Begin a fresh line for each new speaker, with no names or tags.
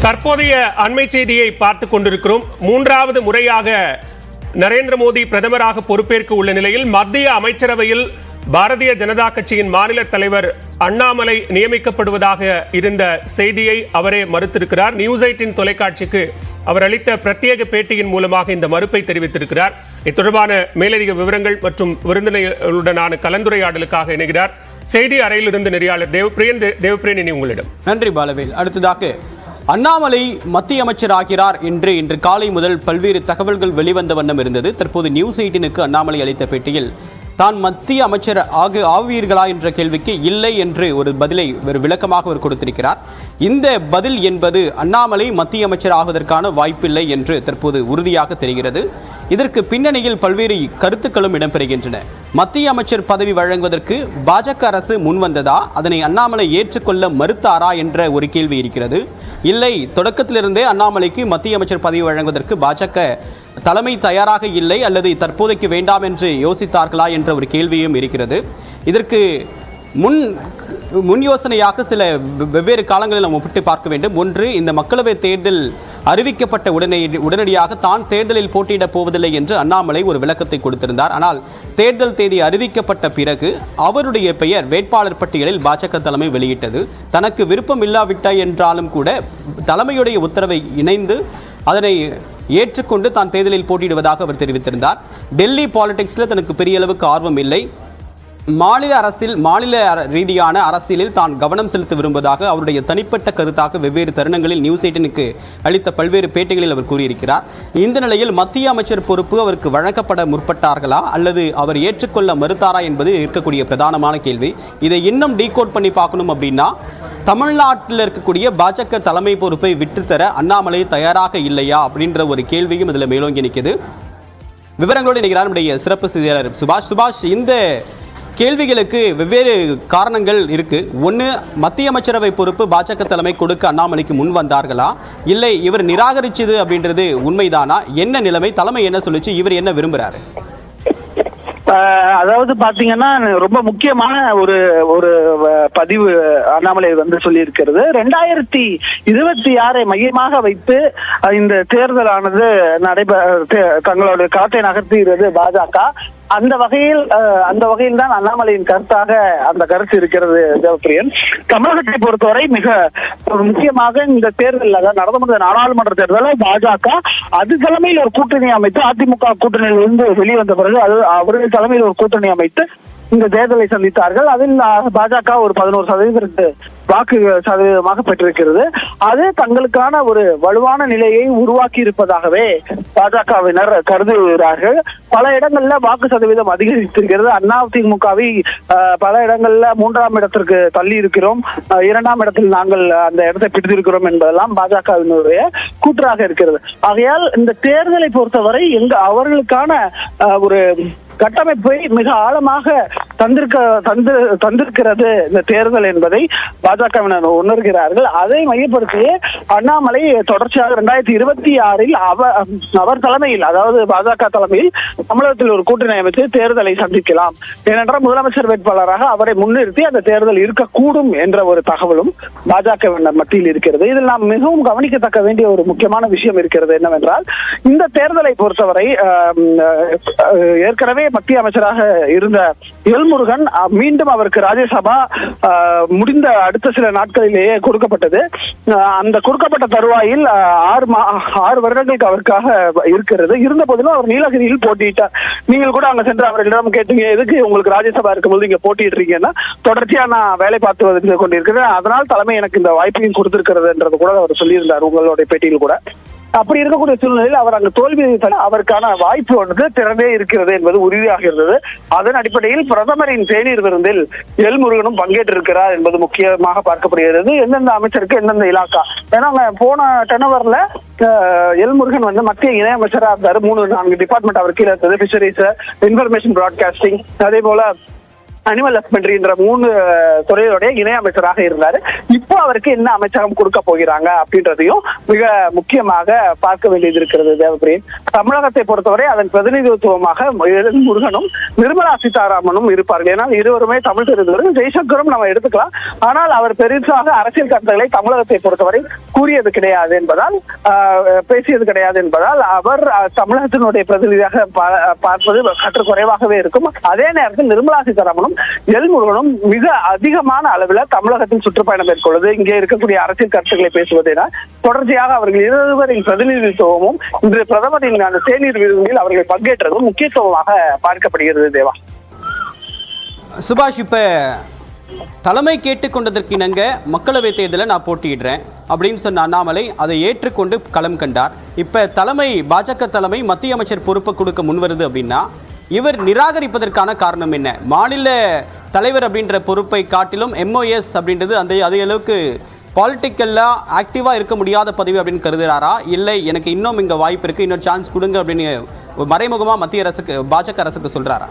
தற்போதைய அண்மை செய்தியை பார்த்துக் கொண்டிருக்கிறோம். மூன்றாவது முறையாக நரேந்திர மோடி பிரதமராக பொறுப்பேற்க உள்ள நிலையில் மத்திய அமைச்சரவையில் பாரதிய ஜனதா கட்சியின் மாநில தலைவர் அண்ணாமலை நியமிக்கப்படுவதாக இருந்த செய்தியை அவரே மறுத்திருக்கிறார். நியூஸ் 18 தொலைக்காட்சிக்கு அவர் அளித்த பிரத்யேக பேட்டியின் மூலமாக இந்த மறுப்பை தெரிவித்திருக்கிறார். இது தொடர்பான மேலதிக விவரங்கள் மற்றும் விருந்தினருடனான கலந்துரையாடலுக்காக இணைகிறார் செய்தி அறையிலிருந்து நெறியாளர் தேவப்பிரியன். இனி உங்களிடம்.
நன்றி பாலவேல். அடுத்ததாக அண்ணாமலை மத்திய அமைச்சர் ஆகிறார் என்று இன்று காலை முதல் பல்வேறு தகவல்கள் வெளிவந்த வண்ணம் இருந்தது. தற்போது நியூஸ் 18க்கு அண்ணாமலை அளித்த பேட்டியில் தான் மத்திய அமைச்சர் ஆவீர்களா என்ற கேள்விக்கு இல்லை என்று ஒரு பதிலை விளக்கமாக அவர் கொடுத்திருக்கிறார். இந்த பதில் என்பது அண்ணாமலை மத்திய அமைச்சர் ஆவதற்கான வாய்ப்பில்லை என்று தற்போது உறுதியாக தெரிகிறது. இதற்கு பின்னணியில் பல்வேறு கருத்துக்களும் இடம்பெறுகின்றன. மத்திய அமைச்சர் பதவி வழங்குவதற்கு பாஜக அரசு முன்வந்ததா, அதனை அண்ணாமலை ஏற்றுக்கொள்ள மறுத்தாரா என்ற ஒரு கேள்வி இருக்கிறது. இல்லை, தொடக்கத்திலிருந்தே அண்ணாமலைக்கு மத்திய அமைச்சர் பதவி வழங்குவதற்கு பாஜக தலைமை தயாராக இல்லை அல்லது தற்போதைக்கு வேண்டாம் என்று யோசித்தார்களா என்ற ஒரு கேள்வியும் இருக்கிறது. இதற்கு முன் யோசனையாக சில வெவ்வேறு காலங்களில் நாம் ஒப்பிட்டு பார்க்க வேண்டும். ஒன்று, இந்த மக்களவை தேர்தல் அறிவிக்கப்பட்ட உடனடியாக தான் தேர்தலில் போட்டியிடப் போவதில்லை என்று அண்ணாமலை ஒரு விளக்கத்தை கொடுத்திருந்தார். ஆனால் தேர்தல் தேதி அறிவிக்கப்பட்ட பிறகு அவருடைய பெயர் வேட்பாளர் பட்டியலில் பாஜக தலைமை வெளியிட்டது. தனக்கு விருப்பம் இல்லாவிட்டால் என்றாலும் கூட தலைமையுடைய உத்தரவை இணைந்து அதனை ஏற்றுக்கொண்டு தான் தேர்தலில் போட்டியிடுவதாக அவர் தெரிவித்திருந்தார். டெல்லி பாலிடிக்ஸில் தனக்கு பெரிய அளவுக்கு ஆர்வம் இல்லை, மாநில ரீதியான அரசியலில் தான் கவனம் செலுத்த விரும்புவதாக அவருடைய தனிப்பட்ட கருத்தாக வெவ்வேறு தருணங்களில் நியூஸ் 18க்கு அளித்த பல்வேறு பேட்டிகளில் அவர் கூறியிருக்கிறார். இந்த நிலையில் மத்திய அமைச்சர் பொறுப்பு அவருக்கு வழங்கப்பட முற்பட்டார்களா அல்லது அவர் ஏற்றுக்கொள்ள மறுத்தாரா என்பது இருக்கக்கூடிய பிரதானமான கேள்வி. இதை இன்னும் டீகோட் பண்ணி பார்க்கணும் அப்படின்னா, தமிழ்நாட்டில் இருக்கக்கூடிய பாஜக தலைமை பொறுப்பை விட்டுத்தர அண்ணாமலை தயாராக இல்லையா அப்படின்ற ஒரு கேள்வியும் இதில் மேலோங்கி நிற்குது. விவரங்களோடு இணைகிறார் நம்முடைய சிறப்பு செய்தியாளர் சுபாஷ். இந்த கேள்விகளுக்கு வெவ்வேறு காரணங்கள் இருக்கு. ஒன்று, மத்திய அமைச்சரவை பொறுப்பு பாஜக தலைமை கொடுக்க அண்ணாமலைக்கு முன் வந்தார்களா, இல்லை இவர் நிராகரிச்சது அப்படின்றது உண்மைதானா, என்ன நிலைமை, தலைமை என்ன சொல்லிச்சு, இவர் என்ன விரும்புறாரு?
அதாவது பாத்தீங்கன்னா ரொம்ப முக்கியமான ஒரு பதிவு அண்ணாமலை சொல்லி இருக்கிறது. 2026 மையமாக வைத்து இந்த தேர்தலானது தங்களுடைய களத்தை நகர்த்துகிறது பாஜக. அந்த வகையில் தான் அண்ணாமலையின் கருத்தாக அந்த கருத்து இருக்கிறது. தேவப்பிரியன், தமிழகத்தை பொறுத்தவரை மிக முக்கியமாக இந்த தேர்தல், நடந்த நாடாளுமன்ற தேர்தலில் பாஜக அது தலைமையில் ஒரு கூட்டணி அமைத்து, அதிமுக கூட்டணியில் இருந்து வெளிவந்த பிறகு அவர்கள் தலைமையில் ஒரு கூட்டணி அமைத்து இந்த தேர்தலை சந்தித்தார்கள். அதில் பாஜக ஒரு 11% வாக்கு சதவீதமாக பெற்றிருக்கிறது. அது தங்களுக்கான ஒரு வலுவான நிலையை உருவாக்கி இருப்பதாகவே பாஜகவினர் கருதுகிறார்கள். பல இடங்கள்ல வாக்கு சதவீதம் அதிகரித்திருக்கிறது. அதிமுகவை பல இடங்கள்ல 3ஆம் இடத்திற்கு தள்ளி இருக்கிறோம், 2ஆம் இடத்தில் நாங்கள் அந்த இடத்தை பிடித்திருக்கிறோம் என்பதெல்லாம் பாஜகவினுடைய கூற்றாக இருக்கிறது. ஆகையால் இந்த தேர்தலை பொறுத்தவரை அவர்களுக்கான ஒரு கட்டமைப்பை மிக ஆழமாக தந்திருக்கிறது இந்த தேர்தல் என்பதை பாஜகவினர் உணர்கிறார்கள். அதை மையப்படுத்தி அண்ணாமலை தொடர்ச்சியாக 2026 அவர் தலைமையில், அதாவது பாஜக தலைமையில் தமிழகத்தில் ஒரு கூட்டணி அமைத்து தேர்தலை சந்திக்கலாம். ஏனென்றால் முதலமைச்சர் வேட்பாளராக அவரை முன்னிறுத்தி அந்த தேர்தல் இருக்கக்கூடும் என்ற ஒரு தகவலும் பாஜகவினர் மத்தியில் இருக்கிறது. இதில் நாம் மிகவும் கவனிக்கத்தக்க வேண்டிய ஒரு முக்கியமான விஷயம் இருக்கிறது. என்னவென்றால், இந்த தேர்தலை பொறுத்தவரை ஏற்கனவே மத்திய அமைச்சராக இருந்த எல்முருகன் மீண்டும் அவருக்கு ராஜ்யசபா முடிந்த அடுத்த சில நாட்களிலேயே கொடுக்கப்பட்டது. அந்த கொடுக்கப்பட்ட தருவாயில் 6 வருடங்களுக்கு அவருக்காக இருக்கிறது. இருந்த போதிலும் அவர் நீலகிரியில் போட்டியிட்டார். நீங்கள் கூட அங்க சென்று அவர்களிடம் கேட்டீங்க, எதுக்கு உங்களுக்கு ராஜ்யசபா இருக்கும்போது இங்க போட்டியிடுறீங்கன்னா, தொடர்ச்சியா நான் வேலை பார்த்து வந்து கொண்டிருக்கிறேன், அதனால் தலைமை எனக்கு இந்த வாய்ப்பையும் கொடுத்திருக்கிறது என்றது கூட அவர் சொல்லியிருந்தார் உங்களுடைய பேட்டியில் கூட. அப்படி இருக்கக்கூடிய சூழ்நிலையில் அவர் அங்கு தோல்வி அவருக்கான வாய்ப்பு திறந்தே இருக்கிறது என்பது உறுதியாக இருந்தது. அதன் அடிப்படையில் பிரதமரின் தேநீர் விருந்தில் எல்முருகனும் பங்கேற்றிருக்கிறார் என்பது முக்கியமாக பார்க்கப்படுகிறது. எந்தெந்த அமைச்சருக்கு எந்தெந்த இலாக்கா, ஏன்னா போன டெனவர்ல எல்முருகன் மத்திய இணை அமைச்சராக இருந்தார். 3-4 டிபார்ட்மெண்ட் அவர் கீழே இருந்தது. பிஷரிஸ், இன்ஃபர்மேஷன் பிராட்காஸ்டிங், அதே போல அனிமல் ஹஸ்பண்டரி என்ற 3 துறையோடைய இணை அமைச்சராக இருந்தாரு. இப்போ அவருக்கு என்ன அமைச்சகம் கொடுக்க போகிறாங்க அப்படின்றதையும் மிக முக்கியமாக பார்க்க வேண்டியது இருக்கிறது தேவபிரியன். தமிழகத்தை பொறுத்தவரை அதன் பிரதிநிதித்துவமாக எல் முருகனும் நிர்மலா சீதாராமனும் இருப்பார்கள். ஏன்னா இருவருமே தமிழ் தெரிந்தவர்கள். ஜெய்சங்கரும் நம்ம எடுத்துக்கலாம். ஆனால் அவர் பெருசாக அரசியல் கருத்துக்களை தமிழகத்தை பொறுத்தவரை கூறியது கிடையாது என்பதால், பேசியது கிடையாது என்பதால் அவர் தமிழகத்தினுடைய பிரதிநிதியாக பார்ப்பது சற்று குறைவாகவே இருக்கும். அதே நேரத்தில் நிர்மலா சீதாராமனும் எல் முருகனும் மிக அதிகமான அளவில் தமிழகத்தில் சுற்றுப்பயணம் மேற்கொள்வது, இங்கே இருக்கக்கூடிய அரசியல் கருத்துக்களை பேசுவதென தொடர்ச்சியாக அவர்கள் இருவரின் பிரதிநிதித்துவமும் இன்று பிரதமரின் அந்த தேநீர் விருந்தில் அவர்கள் பங்கேற்றதும் முக்கியத்துவமாக பார்க்கப்படுகிறது. தேவா,
சுபாஷ், இப்ப தலைமை கேட்டுக்கொண்டதற்கு இணங்க மக்களவைத் தேர்தலில் நான் போட்டியிடுறேன் அப்படின்னு சொன்ன அண்ணாமலை அதை ஏற்றுக்கொண்டு களம் கண்டார். இப்ப பாஜக தலைமை மத்திய அமைச்சர் பொறுப்பை கொடுக்க முன்வருது அப்படின்னா இவர் நிராகரிப்பதற்கான காரணம் என்ன? மாநில தலைவர் அப்படின்ற பொறுப்பை காட்டிலும் MOS அப்படின்றது அதே அளவுக்கு பாலிட்டிக்கலாக ஆக்டிவாக இருக்க முடியாத பதவி அப்படின்னு கருதுகிறாரா? இல்லை எனக்கு இன்னும் இங்கே வாய்ப்பு இருக்குது, இன்னொரு சான்ஸ் கொடுங்க அப்படின்னு மறைமுகமாக மத்திய அரசுக்கு பாஜக அரசுக்கு சொல்கிறாரா?